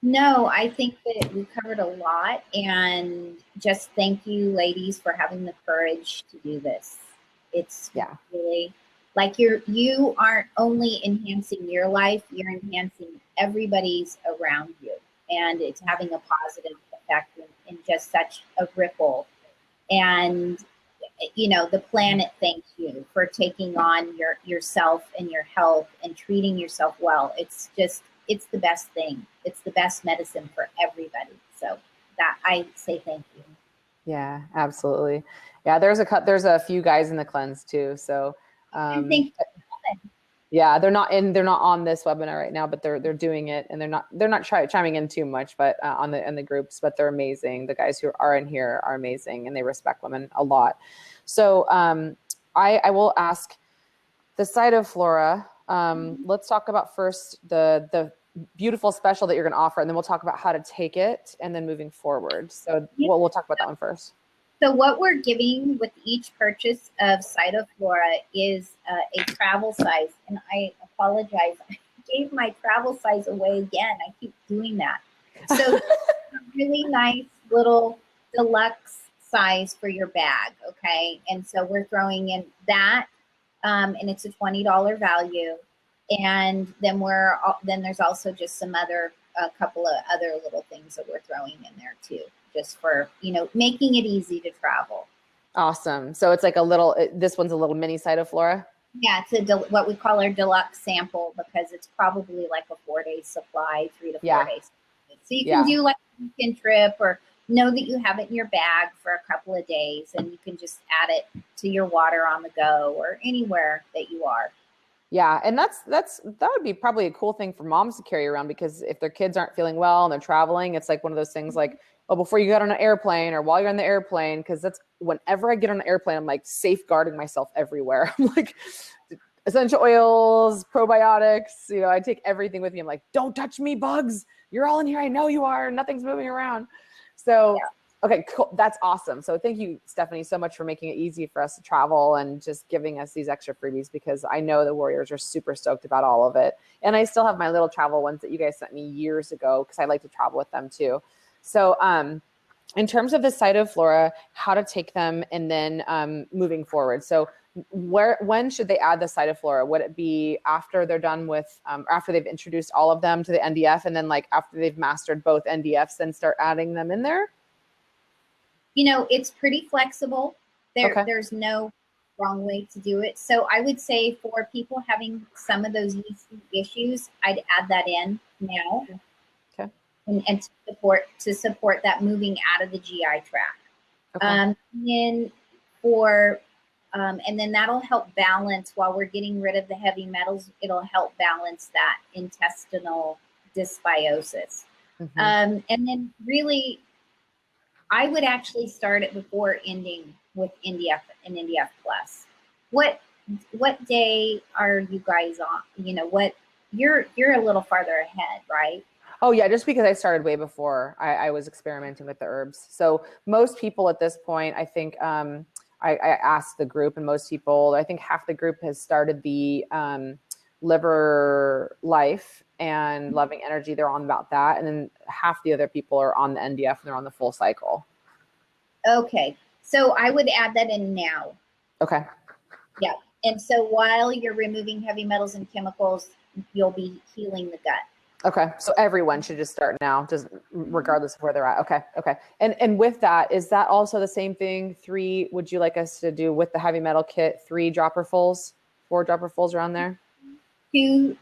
No, I think that we covered a lot, and just thank you ladies for having the courage to do this. It's really like you aren't only enhancing your life, you're enhancing everybody's around you, and it's having a positive effect in just such a ripple. And the planet thanks you for taking on yourself and your health and treating yourself well. It's the best thing. It's the best medicine for everybody. So that I say thank you. Yeah, absolutely. Yeah, there's a few guys in the cleanse too. So yeah, they're not on this webinar right now, but they're doing it, and they're not chiming in too much, but in the groups, but they're amazing. The guys who are in here are amazing, and they respect women a lot. So I will ask the Cytoflora. Let's talk about first the beautiful special that you're going to offer, and then we'll talk about how to take it, and then moving forward. So we'll talk about that one first. So what we're giving with each purchase of Cytoflora is a travel size. And I apologize, I gave my travel size away again. I keep doing that. So a really nice little deluxe size for your bag, okay? And so we're throwing in that, and it's a $20 value. And then there's also just a couple of other little things that we're throwing in there too, just for, making it easy to travel. Awesome. So it's like this one's a little mini Cytoflora. Yeah, it's what we call our deluxe sample, because it's probably like a 4-day supply, 3 to 4 days. So you can do like a weekend trip, or know that you have it in your bag for a couple of days, and you can just add it to your water on the go or anywhere that you are. Yeah. And that would be probably a cool thing for moms to carry around, because if their kids aren't feeling well and they're traveling, it's like one of those things like, before you get on an airplane or while you're on the airplane, because that's whenever I get on an airplane, I'm like safeguarding myself everywhere. I'm like essential oils, probiotics, I take everything with me. I'm like, don't touch me, bugs. You're all in here. I know you are. Nothing's moving around. So okay, cool. That's awesome. So thank you, Stephanie, so much for making it easy for us to travel and just giving us these extra freebies, because I know the warriors are super stoked about all of it. And I still have my little travel ones that you guys sent me years ago, because I like to travel with them too. So in terms of the Cytoflora, how to take them, and then moving forward. So when should they add the Cytoflora? Would it be after they're done with, after they've introduced all of them to the NDF, and then like after they've mastered both NDFs, then start adding them in there? It's pretty flexible. There's no wrong way to do it. So I would say for people having some of those yeasty issues, I'd add that in now. Okay. And to support that moving out of the GI tract. Okay. And then that'll help balance, while we're getting rid of the heavy metals, it'll help balance that intestinal dysbiosis. Mm-hmm. And then really, I would actually start it before ending with NDF and NDF Plus. What day are you guys on? You're a little farther ahead, right? Oh yeah, just because I started way before I was experimenting with the herbs. So most people at this point, I think I asked the group, and most people, I think half the group has started the Liver Life and Loving Energy. They're on about that. And then half the other people are on the NDF, and they're on the full cycle. Okay. So I would add that in now. Okay. Yeah. And so while you're removing heavy metals and chemicals, you'll be healing the gut. Okay. So everyone should just start now, just regardless of where they're at. Okay. Okay. And with that, is that also the same thing? Would you like us to do with the heavy metal kit, 3 dropperfuls, 4 dropperfuls around there? 2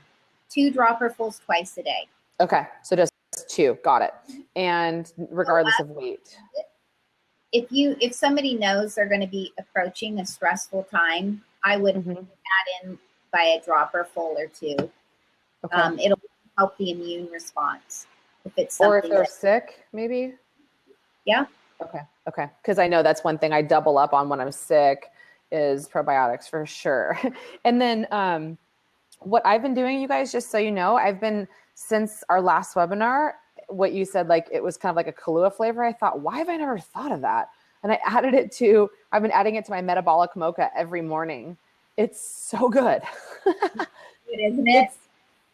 dropperfuls twice a day. Okay. So just 2. Got it. And regardless of weight. If somebody knows they're going to be approaching a stressful time, I would add in by a dropper full or 2. Okay. It'll help the immune response. If it's something, or if they're sick, maybe. Yeah. Okay. Because I know that's one thing I double up on when I'm sick is probiotics for sure. And then what I've been doing, you guys, just so you know, I've been, since our last webinar, what you said, like it was kind of like a Kahlua flavor. I thought, why have I never thought of that? And I've been adding it to my metabolic mocha every morning. It's so good. Isn't it?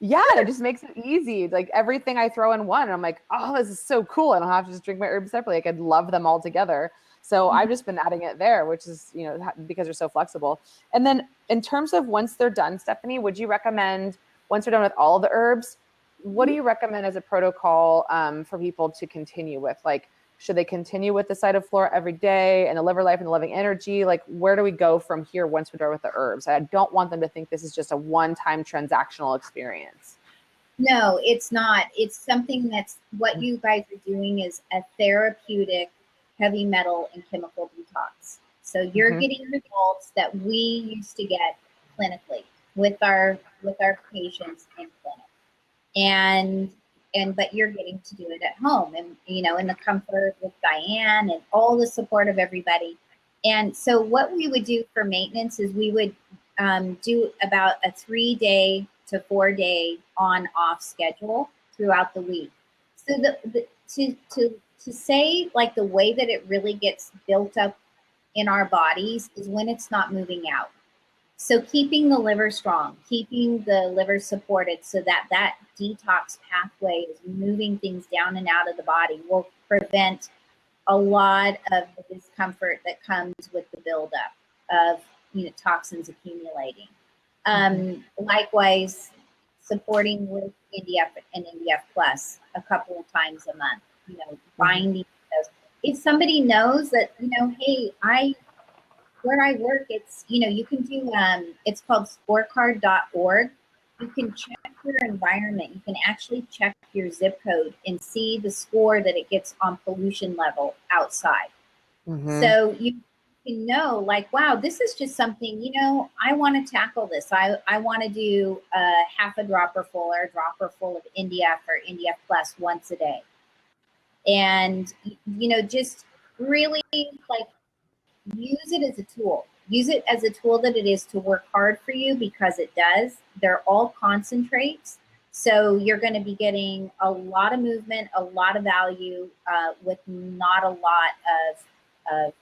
Yeah, it just makes it easy. Like everything I throw in one, and I'm like, oh, this is so cool. I don't have to just drink my herbs separately. I could love them all together. So I've just been adding it there, which is, because they're so flexible. And then in terms of once they're done, Stephanie, would you recommend, once they're done with all of the herbs, what do you recommend as a protocol for people to continue with? Like, should they continue with the Cytoflora every day and the liver life and the living energy? Like, where do we go from here once we're done with the herbs? I don't want them to think this is just a one-time transactional experience. No, it's not. It's something that's what you guys are doing is a therapeutic heavy metal and chemical detox. So you're getting results that we used to get clinically with our patients in clinic. But you're getting to do it at home and, in the comfort with Diane and all the support of everybody. And so what we would do for maintenance is we would do about a 3-day to 4-day on-off schedule throughout the week. So to say like the way that it really gets built up in our bodies is when it's not moving out. So keeping the liver strong, keeping the liver supported so that detox pathway is moving things down and out of the body will prevent a lot of the discomfort that comes with the buildup of toxins accumulating. Likewise, supporting with NDF and NDF Plus a couple of times a month, binding those. If somebody knows that, hey, where I work, it's, you can do, it's called scorecard.org. You can check your environment. You can actually check your zip code and see the score that it gets on pollution level outside. So you can know like, wow, this is just something, I want to tackle this. I want to do half a dropper full or a dropper full of NDF or NDF Plus once a day. And, just really like, use it as a tool. Use it as a tool that it is to work hard for you because it does. They're all concentrates. So you're going to be getting a lot of movement, a lot of value with not a lot of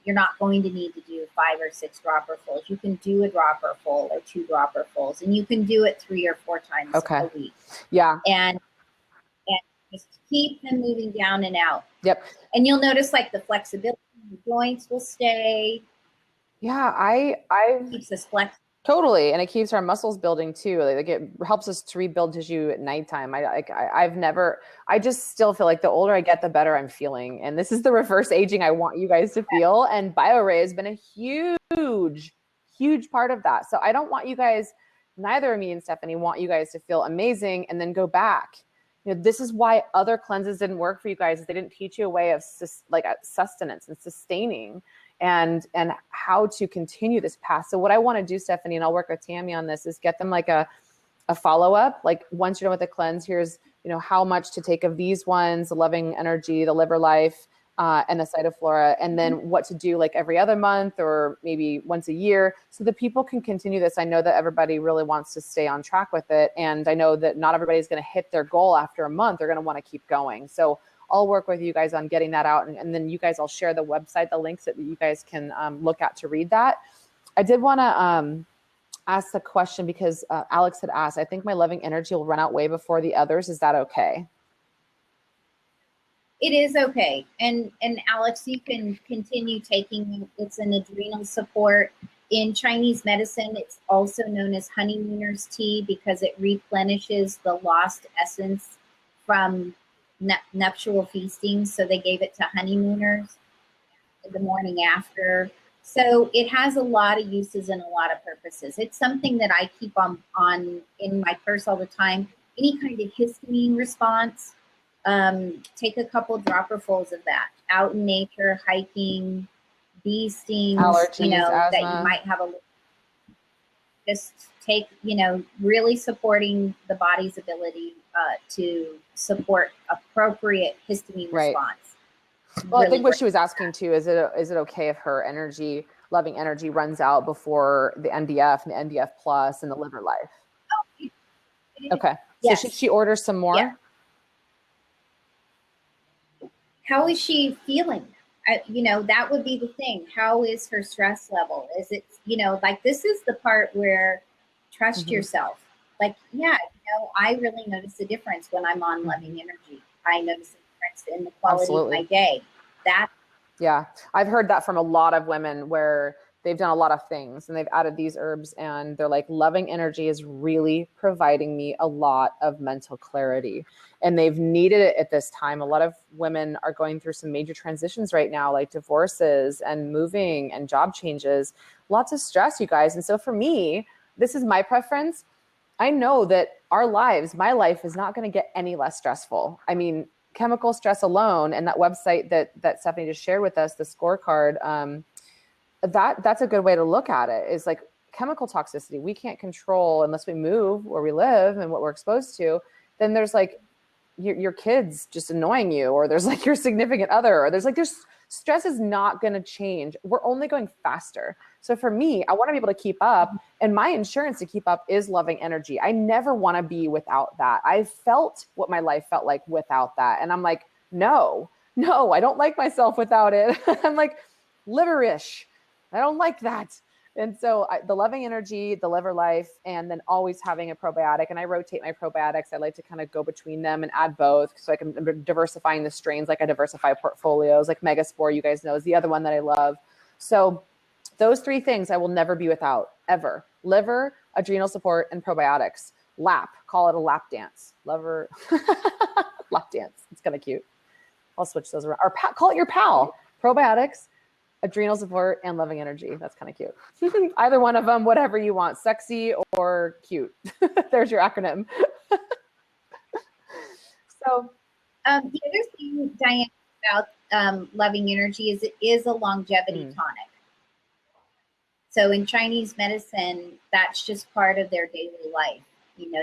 you're not going to need to do 5 or 6 dropper fulls. You can do a dropper full or 2 dropper fulls, and you can do it 3 or 4 times a week. Yeah. And just keep them moving down and out. Yep. And you'll notice like the flexibility, the joints will stay. Yeah, I keeps us flexible. Totally, and it keeps our muscles building too. Like it helps us to rebuild tissue at nighttime. I just still feel like the older I get, the better I'm feeling. And this is the reverse aging I want you guys to feel. And BioRay has been a huge part of that. So I don't want you guys, neither me and Stephanie want you guys to feel amazing and then go back. This is why other cleanses didn't work for you guys. Is they didn't teach you a way of sustenance and sustaining and how to continue this path. So what I want to do, Stephanie, and I'll work with Tammy on this, is get them like a follow-up. Like once you're done with the cleanse, here's, how much to take of these ones, the loving energy, the liver life, and the Cytoflora, and then what to do like every other month or maybe once a year so that people can continue this. I know that everybody really wants to stay on track with it. And I know that not everybody's going to hit their goal after a month. They're going to want to keep going. So I'll work with you guys on getting that out. And then you guys, I'll share the website, the links that you guys can look at to read that. I did want to ask the question because Alex had asked, I think my loving energy will run out way before the others. Is that okay? It is okay. And Alex, you can continue taking, it's an adrenal support. In Chinese medicine, it's also known as honeymooner's tea because it replenishes the lost essence from nuptial feasting. So they gave it to honeymooners the morning after. So it has a lot of uses and a lot of purposes. It's something that I keep on in my purse all the time. Any kind of histamine response, Take a couple dropperfuls of that out in nature, hiking, bee stings, allergies, asthma. that you might have just take, really supporting the body's ability to support appropriate histamine response. Well, I think what she was asking too, is it okay if her loving energy runs out before the NDF and the NDF plus and the liver life? Okay. Yes. So should she order some more? Yeah. How is she feeling? That would be the thing. How is her stress level? Is it, this is the part where trust yourself. Like, I really notice a difference when I'm on loving energy. I notice a difference in the quality of my day. Yeah. I've heard that from a lot of women where they've done a lot of things and they've added these herbs and they're like, loving energy is really providing me a lot of mental clarity. And they've needed it at this time. A lot of women are going through some major transitions right now, like divorces and moving and job changes, lots of stress, you guys. And so for me, this is my preference. I know that my life is not going to get any less stressful. I mean, chemical stress alone, and that website that Stephanie just shared with us, the scorecard, that's a good way to look at it, is like chemical toxicity. We can't control unless we move where we live and what we're exposed to. Then there's like your kids just annoying you, or there's like your significant other, or there's stress is not going to change. We're only going faster. So for me, I want to be able to keep up, and my insurance to keep up is loving energy. I never want to be without that. I felt what my life felt like without that. And I'm like, no, I don't like myself without it. I'm like liverish. I don't like that. And so the loving energy, the liver life, and then always having a probiotic. And I rotate my probiotics. I like to kind of go between them and add both, so I can diversifying the strains, like I diversify portfolios, like Megaspore, you guys know, is the other one that I love. So those three things I will never be without, ever. Liver, adrenal support, and probiotics. Lap, call it a lap dance. Liver, lap dance. It's kind of cute. I'll switch those around. Or call it your pal. Probiotics, adrenal support, and loving energy. That's kind of cute. Either one of them, whatever you want, sexy or cute. There's your acronym. So the other thing, Diane, about loving energy is it is a longevity tonic. So in Chinese medicine, that's just part of their daily life.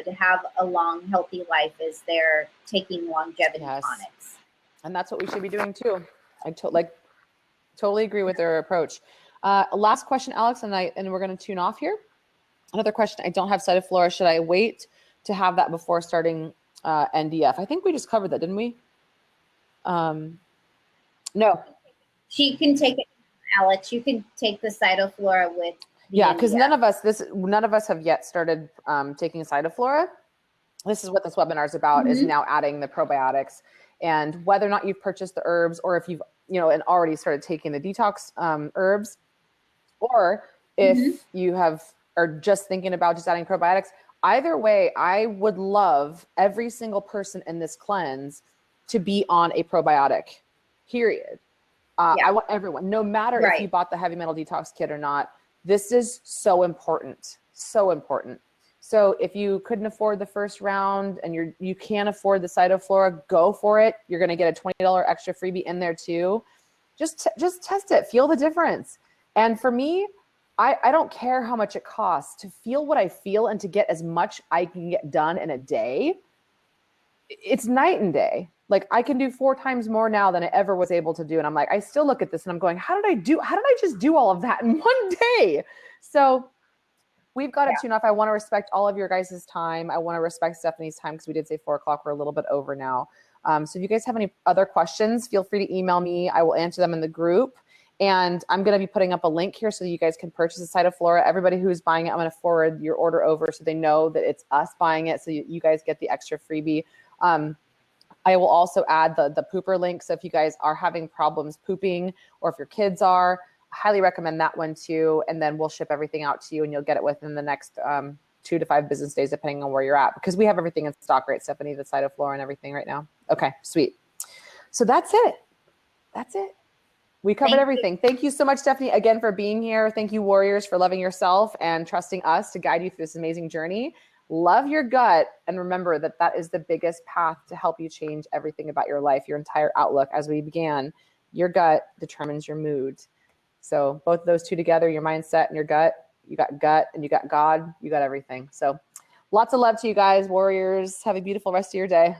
To have a long, healthy life is they're taking longevity tonics. And that's what we should be doing too. I totally agree with their approach. Last question, Alex, and we're going to tune off here. Another question. I don't have Cytoflora. Should I wait to have that before starting NDF? I think we just covered that, didn't we? No. She can take it, Alex. You can take the Cytoflora with. Because none of us have yet started taking Cytoflora. This is what this webinar is about, is now adding the probiotics, and whether or not you've purchased the herbs, or if you've and already started taking the detox herbs, or if you are just thinking about just adding probiotics. Either way, I would love every single person in this cleanse to be on a probiotic, period. I want everyone, no matter if you bought the heavy metal detox kit or not. This is so important, so important. So if you couldn't afford the first round and you can't afford the Cytoflora, go for it. You're going to get a $20 extra freebie in there too. Just test it, feel the difference. And for me, I don't care how much it costs to feel what I feel and to get as much I can get done in a day. It's night and day. Like I can do 4 times more now than I ever was able to do. And I'm like, I still look at this and I'm going, how did I just do all of that in one day? So we've got to tune off. I want to respect all of your guys' time. I want to respect Stephanie's time, because we did say 4 o'clock. We're a little bit over now. So if you guys have any other questions, feel free to email me. I will answer them in the group. And I'm going to be putting up a link here so you guys can purchase a Cytoflora. Everybody who's buying it, I'm going to forward your order over so they know that it's us buying it. So you guys get the extra freebie. I will also add the pooper link. So if you guys are having problems pooping, or if your kids are, I highly recommend that one too. And then we'll ship everything out to you, and you'll get it within the next 2 to 5 business days, depending on where you're at, because we have everything in stock, right, Stephanie, the Cytoflora and everything right now. Okay, sweet. So that's it. We covered everything. Thank you so much, Stephanie, again, for being here. Thank you, warriors, for loving yourself and trusting us to guide you through this amazing journey. love your gut, and remember that that is the biggest path to help you change everything about your life, your entire outlook. As we began, your gut determines your mood. So both of those two together, your mindset and your gut, you got gut and you got God, you got everything. So lots of love to you guys, warriors. Have a beautiful rest of your day.